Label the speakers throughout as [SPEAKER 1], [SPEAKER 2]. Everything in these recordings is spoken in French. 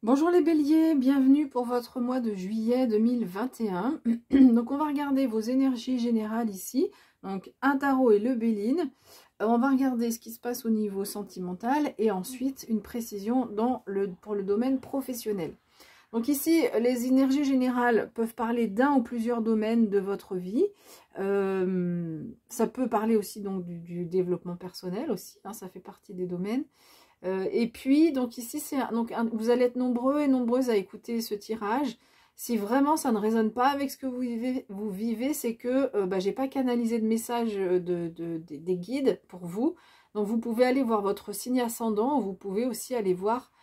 [SPEAKER 1] Bonjour les béliers, bienvenue pour votre mois de juillet 2021. Donc on va regarder vos énergies générales ici, donc un tarot et le béline. On va regarder ce qui se passe au niveau sentimental et ensuite une précision pour le domaine professionnel. Donc ici, les énergies générales peuvent parler d'un ou plusieurs domaines de votre vie. Ça peut parler aussi donc du développement personnel aussi, hein, ça fait partie des domaines. Et puis, donc ici, vous allez être nombreux et nombreuses à écouter ce tirage. Si vraiment ça ne résonne pas avec ce que vous vivez, c'est que j'ai pas canalisé de message des guides pour vous. Donc vous pouvez aller voir votre signe ascendant, ou vous pouvez aussi aller voir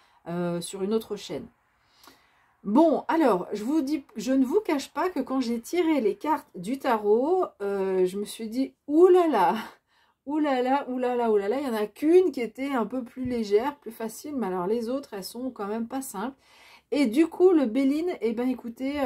[SPEAKER 1] sur une autre chaîne. Bon, alors, je ne vous cache pas que quand j'ai tiré les cartes du tarot, je me suis dit, oulala, oulala, oulala, oulala, il n'y en a qu'une qui était un peu plus légère, plus facile, mais alors les autres, elles sont quand même pas simples. Et du coup, le béline, eh ben écoutez,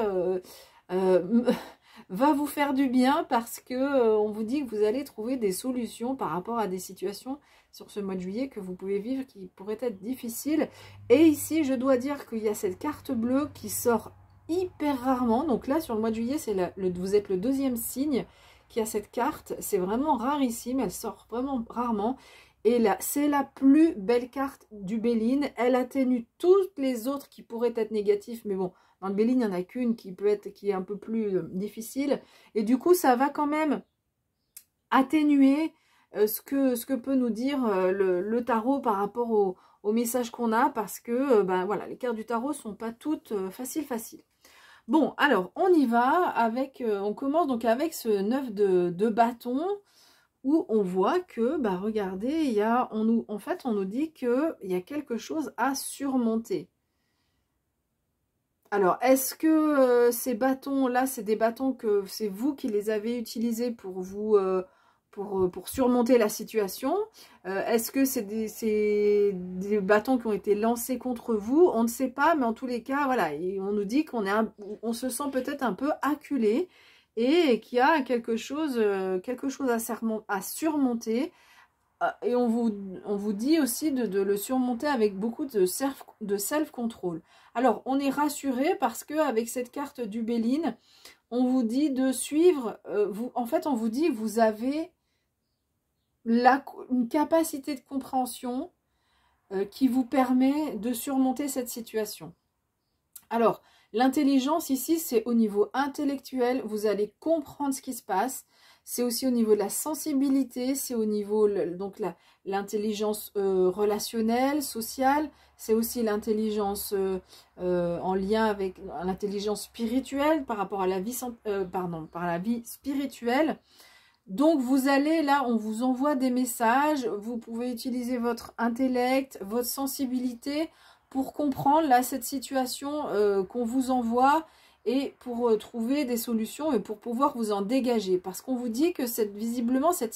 [SPEAKER 1] va vous faire du bien parce que on vous dit que vous allez trouver des solutions par rapport à des situations sur ce mois de juillet que vous pouvez vivre qui pourraient être difficiles. Et ici, je dois dire qu'il y a cette carte bleue qui sort hyper rarement. Donc là, sur le mois de juillet, vous êtes le deuxième signe qui a cette carte. C'est vraiment rarissime, elle sort vraiment rarement. Et là, c'est la plus belle carte du béline. Elle atténue toutes les autres qui pourraient être négatives, mais bon, dans le béline, il n'y en a qu'une qui est un peu plus difficile. Et du coup, ça va quand même atténuer ce que peut nous dire le tarot par rapport au message qu'on a, parce que voilà, les cartes du tarot ne sont pas toutes faciles. Bon, alors, on y va avec, on commence donc avec ce 9 de bâton, où on voit que, regardez, en fait, on nous dit qu'il y a quelque chose à surmonter. Alors, est-ce que ces bâtons-là, c'est des bâtons que c'est vous qui les avez utilisés pour vous... pour surmonter la situation? Est-ce que c'est des bâtons qui ont été lancés contre vous? On ne sait pas, mais en tous les cas, voilà, on nous dit on se sent peut-être un peu acculé et qu'il y a quelque chose à surmonter. Et on vous dit aussi de le surmonter avec beaucoup de self-control. Alors, on est rassuré parce qu'avec cette carte du béline, on vous dit de suivre, en fait, on vous dit que vous avez une capacité de compréhension qui vous permet de surmonter cette situation. Alors, l'intelligence ici, c'est au niveau intellectuel, vous allez comprendre ce qui se passe. C'est aussi au niveau de la sensibilité, c'est au niveau donc l'intelligence relationnelle, sociale. C'est aussi l'intelligence en lien avec l'intelligence spirituelle par rapport à la vie, par la vie spirituelle. Donc vous allez là, on vous envoie des messages, vous pouvez utiliser votre intellect, votre sensibilité pour comprendre là cette situation qu'on vous envoie et pour trouver des solutions et pour pouvoir vous en dégager. Parce qu'on vous dit que visiblement dans cette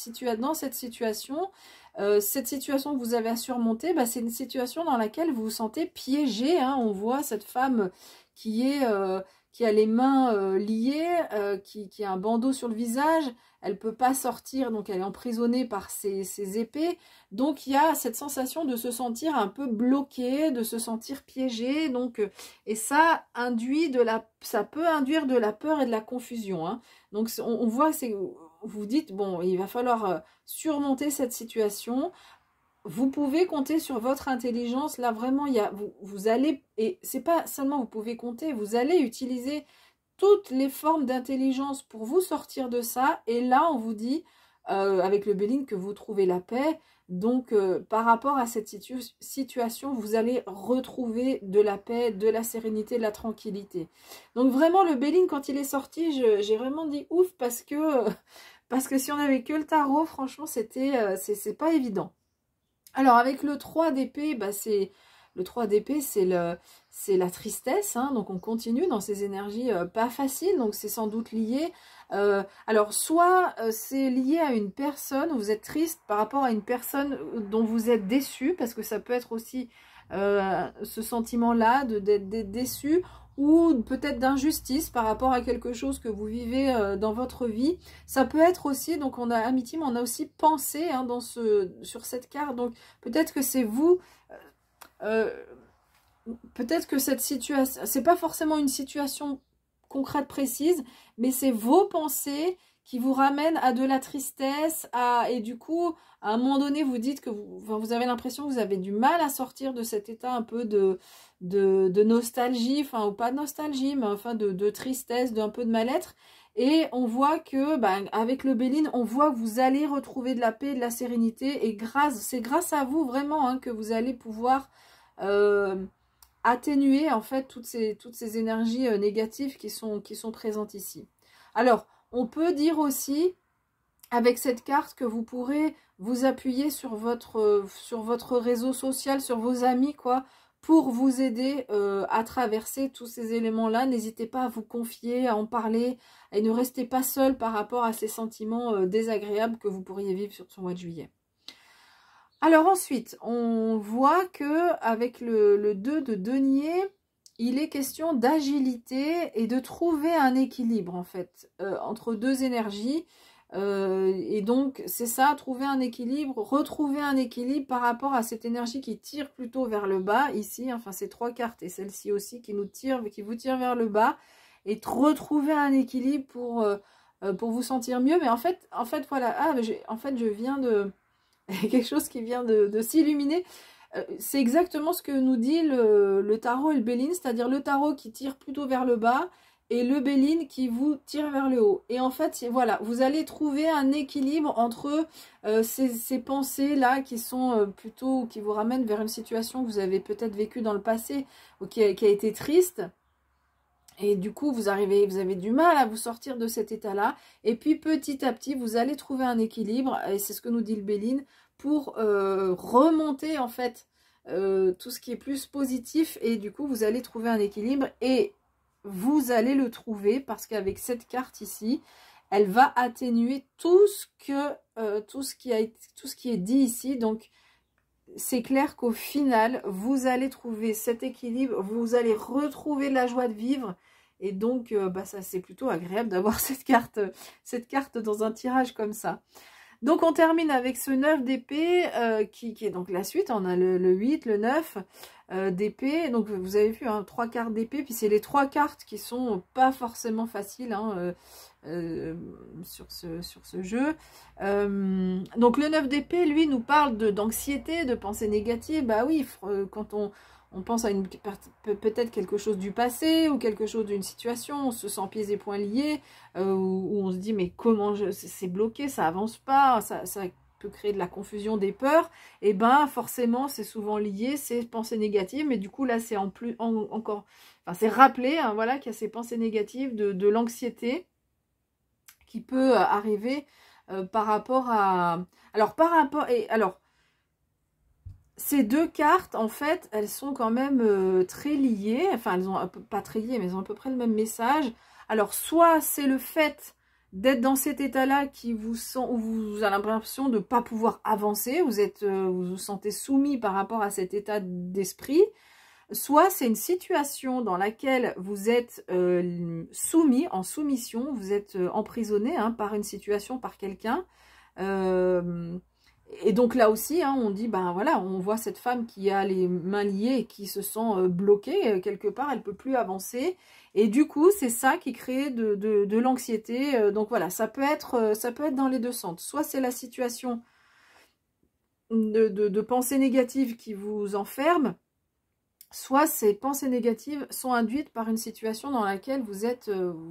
[SPEAKER 1] situation que vous avez à surmonter, c'est une situation dans laquelle vous vous sentez piégé. Hein. On voit cette femme qui a les mains liées, qui a un bandeau sur le visage. Elle ne peut pas sortir, donc elle est emprisonnée par ses épées. Donc il y a cette sensation de se sentir un peu bloqué, de se sentir piégé. Donc, et ça peut induire de la peur et de la confusion. Hein. Donc on voit, vous dites, bon, il va falloir surmonter cette situation. Vous pouvez compter sur votre intelligence. Là, vraiment, vous allez, et c'est pas seulement vous pouvez compter, vous allez utiliser toutes les formes d'intelligence pour vous sortir de ça. Et là, on vous dit, avec le béline, que vous trouvez la paix. Donc, par rapport à cette situation, vous allez retrouver de la paix, de la sérénité, de la tranquillité. Donc, vraiment, le béline, quand il est sorti, j'ai vraiment dit ouf, parce que si on avait que le tarot, franchement, c'est pas évident. Alors, avec le 3 d'épée, le 3 d'épée, c'est la tristesse, hein, donc on continue dans ces énergies pas faciles, donc c'est sans doute lié. Alors, soit c'est lié à une personne, vous êtes triste par rapport à une personne dont vous êtes déçu, parce que ça peut être aussi ce sentiment-là d'être déçu, ou peut-être d'injustice par rapport à quelque chose que vous vivez dans votre vie. Ça peut être aussi, donc on a amitié, mais on a aussi pensé sur cette carte, donc peut-être que c'est vous... peut-être que cette situation, c'est pas forcément une situation concrète, précise, mais c'est vos pensées qui vous ramènent à de la tristesse, et du coup, à un moment donné, vous dites que vous avez l'impression que vous avez du mal à sortir de cet état un peu de nostalgie, enfin, ou pas de nostalgie, mais enfin de tristesse, d'un peu de mal-être. Et on voit que, avec le Béline, on voit que vous allez retrouver de la paix, de la sérénité, et c'est grâce à vous vraiment hein, que vous allez pouvoir atténuer en fait toutes ces énergies négatives qui sont présentes ici. Alors, on peut dire aussi avec cette carte que vous pourrez vous appuyer sur votre réseau social, sur vos amis, quoi, pour vous aider à traverser tous ces éléments-là. N'hésitez pas à vous confier, à en parler, et ne restez pas seul par rapport à ces sentiments désagréables que vous pourriez vivre sur ce mois de juillet. Alors ensuite, on voit que avec le 2 de denier, il est question d'agilité et de trouver un équilibre en fait entre deux énergies. Et donc c'est ça, trouver un équilibre, retrouver un équilibre par rapport à cette énergie qui tire plutôt vers le bas ici. Enfin ces trois cartes et celle-ci aussi qui vous tire vers le bas, et retrouver un équilibre pour vous sentir mieux. Mais en fait voilà, en fait je viens de quelque chose qui vient de s'illuminer. C'est exactement ce que nous dit le tarot et le Béline, c'est-à-dire le tarot qui tire plutôt vers le bas et le Béline qui vous tire vers le haut. Et en fait, voilà, vous allez trouver un équilibre entre ces pensées-là qui sont plutôt, qui vous ramènent vers une situation que vous avez peut-être vécue dans le passé ou qui a été triste. Et du coup, vous avez du mal à vous sortir de cet état-là. Et puis, petit à petit, vous allez trouver un équilibre. Et c'est ce que nous dit le Béline, pour remonter, en fait, tout ce qui est plus positif. Et du coup, vous allez trouver un équilibre. Et vous allez le trouver parce qu'avec cette carte ici, elle va atténuer tout ce qui est dit ici. Donc, c'est clair qu'au final, vous allez trouver cet équilibre, vous allez retrouver la joie de vivre. Et donc, ça c'est plutôt agréable d'avoir cette carte dans un tirage comme ça. Donc, on termine avec ce 9 d'épée qui est donc la suite. On a le 8, le 9 d'épée. Donc, vous avez vu, hein, 3 cartes d'épée. Puis, c'est les 3 cartes qui sont pas forcément faciles hein, sur ce jeu. Donc, le 9 d'épée, lui, nous parle d'anxiété, de pensée négative. Bah oui, quand on pense à peut-être quelque chose du passé ou quelque chose d'une situation, on se sent pieds et poings liés, où on se dit mais comment c'est bloqué, ça avance pas, ça peut créer de la confusion, des peurs. Et ben forcément c'est souvent lié, ces pensées négatives, mais du coup là c'est encore, enfin c'est rappelé, hein, voilà, qu'il y a ces pensées négatives, de l'anxiété qui peut arriver par rapport à, alors ces deux cartes, en fait, elles sont quand même très liées. Enfin, elles ont pas très liées, mais elles ont à peu près le même message. Alors, soit c'est le fait d'être dans cet état-là qui où vous avez l'impression de ne pas pouvoir avancer. Vous vous sentez soumis par rapport à cet état d'esprit. Soit c'est une situation dans laquelle vous êtes soumis, en soumission. Vous êtes emprisonné hein, par une situation, par quelqu'un. Et donc là aussi, hein, on dit, ben voilà, on voit cette femme qui a les mains liées et qui se sent bloquée quelque part, elle ne peut plus avancer. Et du coup, c'est ça qui crée de l'anxiété. Donc voilà, ça peut être dans les deux sens. Soit c'est la situation de pensée négative qui vous enferme, soit ces pensées négatives sont induites par une situation dans laquelle vous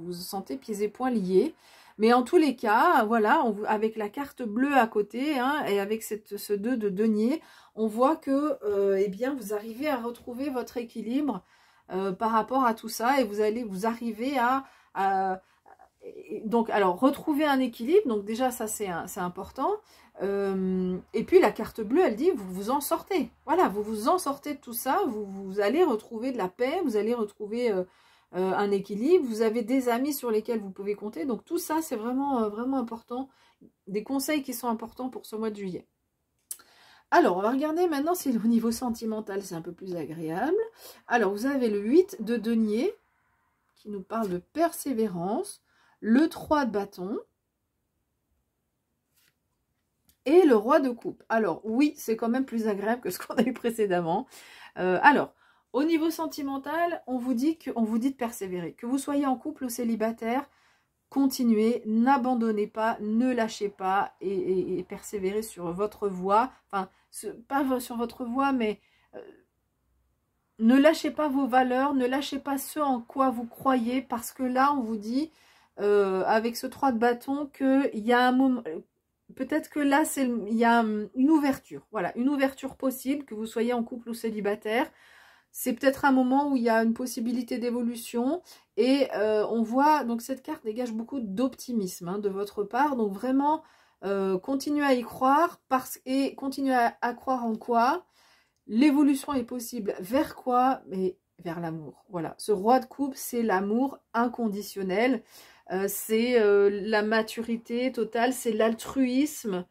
[SPEAKER 1] vous sentez pieds et poings liés. Mais en tous les cas, voilà, avec la carte bleue à côté hein, et avec ce 2 de denier, on voit que eh bien, vous arrivez à retrouver votre équilibre par rapport à tout ça et vous arrivez à donc, alors, retrouver un équilibre. Donc déjà, ça c'est important. Et puis la carte bleue, elle dit, vous vous en sortez. Voilà, vous vous en sortez de tout ça. Vous allez retrouver de la paix, vous allez retrouver un équilibre. Vous avez des amis sur lesquels vous pouvez compter. Donc tout ça, c'est vraiment, vraiment important. Des conseils qui sont importants pour ce mois de juillet. Alors, on va regarder maintenant si au niveau sentimental, c'est un peu plus agréable. Alors, vous avez le 8 de denier qui nous parle de persévérance. Le 3 de bâton et le roi de coupe. Alors oui, c'est quand même plus agréable que ce qu'on a eu précédemment. Alors, Au niveau sentimental, on vous dit de persévérer. Que vous soyez en couple ou célibataire, continuez, n'abandonnez pas, ne lâchez pas et persévérez sur votre voie. Enfin, pas sur votre voie, mais ne lâchez pas vos valeurs, ne lâchez pas ce en quoi vous croyez, parce que là, on vous dit, avec ce 3 de bâton, qu'il y a un moment... Peut-être que là, il y a une ouverture. Voilà, une ouverture possible, que vous soyez en couple ou célibataire. C'est peut-être un moment où il y a une possibilité d'évolution. Et on voit, donc cette carte dégage beaucoup d'optimisme hein, de votre part. Donc vraiment, continuez à y croire. Et continuez à croire en quoi? L'évolution est possible. Vers quoi? Mais vers l'amour. Voilà, ce roi de coupe, c'est l'amour inconditionnel. C'est la maturité totale, c'est l'altruisme,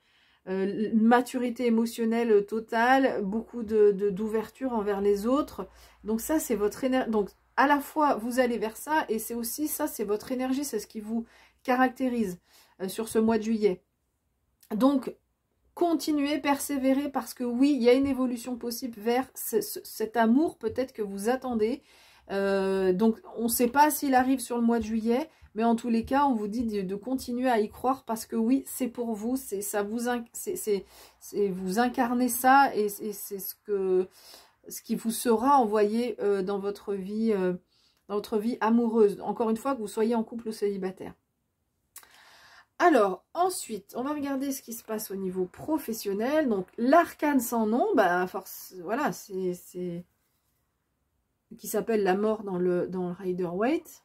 [SPEAKER 1] une maturité émotionnelle totale, beaucoup d'ouverture envers les autres. Donc ça, c'est votre énergie. Donc à la fois, vous allez vers ça, et c'est aussi ça, c'est votre énergie, c'est ce qui vous caractérise sur ce mois de juillet. Donc, continuez, persévérez, parce que oui, il y a une évolution possible vers cet amour peut-être que vous attendez. Donc, on ne sait pas s'il arrive sur le mois de juillet, mais en tous les cas, on vous dit de continuer à y croire, parce que oui, c'est pour vous, vous incarnez ça, et c'est ce qui vous sera envoyé dans votre vie amoureuse. Encore une fois, que vous soyez en couple ou célibataire. Alors, ensuite, on va regarder ce qui se passe au niveau professionnel. Donc, l'arcane sans nom, bah, voilà, c'est qui s'appelle la mort dans le Rider-Waite.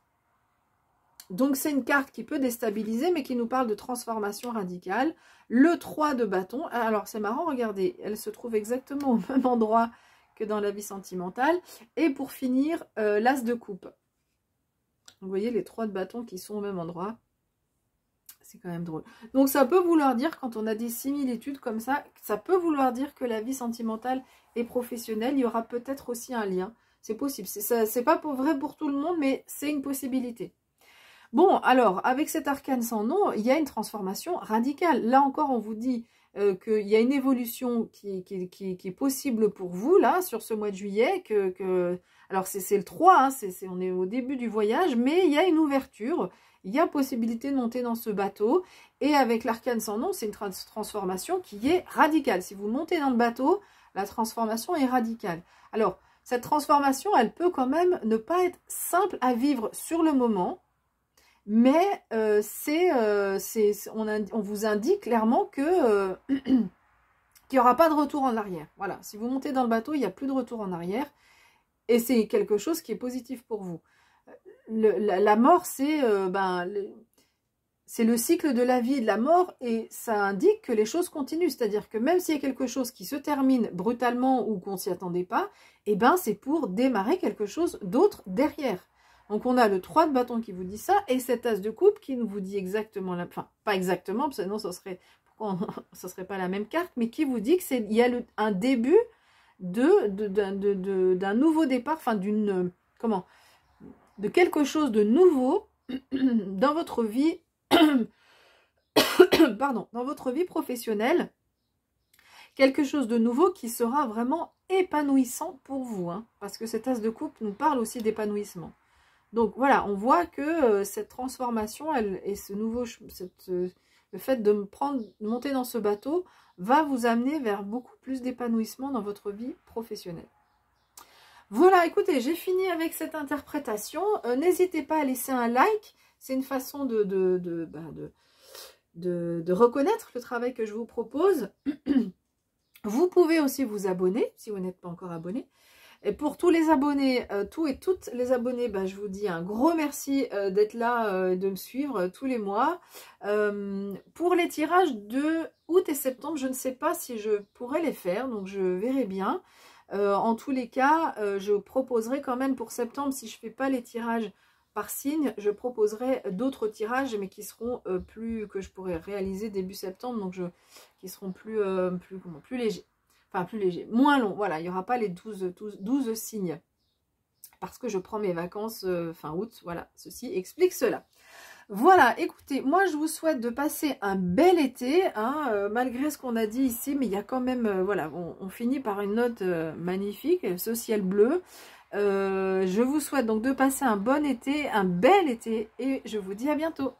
[SPEAKER 1] Donc, c'est une carte qui peut déstabiliser, mais qui nous parle de transformation radicale. Le 3 de bâton. Alors, c'est marrant, regardez, elle se trouve exactement au même endroit que dans la vie sentimentale. Et pour finir, l'as de coupe. Vous voyez les 3 de bâton qui sont au même endroit. C'est quand même drôle. Donc ça peut vouloir dire, quand on a des similitudes comme ça peut vouloir dire que la vie sentimentale et professionnelle, il y aura peut-être aussi un lien. C'est possible. C'est pas vrai pour tout le monde, mais c'est une possibilité. Bon, alors, avec cet arcane sans nom, il y a une transformation radicale. Là encore, on vous dit qu'il y a une évolution qui est possible pour vous, là, sur ce mois de juillet. Alors, c'est le 3, hein, on est au début du voyage, mais il y a une ouverture. Il y a possibilité de monter dans ce bateau. Et avec l'arcane sans nom, c'est une transformation qui est radicale. Si vous montez dans le bateau, la transformation est radicale. Alors, cette transformation, elle peut quand même ne pas être simple à vivre sur le moment. Mais on vous indique clairement que qu'il n'y aura pas de retour en arrière. Voilà, si vous montez dans le bateau, il n'y a plus de retour en arrière. Et c'est quelque chose qui est positif pour vous. La mort, c'est le cycle de la vie et de la mort, et ça indique que les choses continuent. C'est-à-dire que même s'il y a quelque chose qui se termine brutalement ou qu'on ne s'y attendait pas, eh ben, c'est pour démarrer quelque chose d'autre derrière. Donc on a le 3 de bâton qui vous dit ça, et cet as de coupe qui nous vous dit exactement, enfin pas exactement, parce que sinon ça serait pas la même carte, mais qui vous dit qu'il y a un début d'un nouveau départ, enfin de quelque chose de nouveau dans votre vie, pardon, dans votre vie professionnelle, quelque chose de nouveau qui sera vraiment épanouissant pour vous, hein, parce que cet as de coupe nous parle aussi d'épanouissement. Donc voilà, on voit que cette transformation et ce nouveau, le fait de monter dans ce bateau va vous amener vers beaucoup plus d'épanouissement dans votre vie professionnelle. Voilà, écoutez, j'ai fini avec cette interprétation. N'hésitez pas à laisser un like. C'est une façon de reconnaître le travail que je vous propose. Vous pouvez aussi vous abonner, si vous n'êtes pas encore abonné. Et pour tous les abonnés, tous et toutes les abonnés, bah, je vous dis un gros merci d'être là, de me suivre tous les mois. Pour les tirages de août et septembre, je ne sais pas si je pourrais les faire, donc je verrai bien. En tous les cas, je proposerai quand même pour septembre, si je ne fais pas les tirages par signe, je proposerai d'autres tirages, mais qui seront que je pourrais réaliser début septembre, donc qui seront plus légers. Enfin, plus léger, moins long. Voilà, il n'y aura pas les 12 signes. Parce que je prends mes vacances fin août. Voilà, ceci explique cela. Voilà, écoutez, moi je vous souhaite de passer un bel été, hein, malgré ce qu'on a dit ici, mais il y a quand même, voilà, on finit par une note magnifique, ce ciel bleu. Je vous souhaite donc de passer un bon été, un bel été, et je vous dis à bientôt.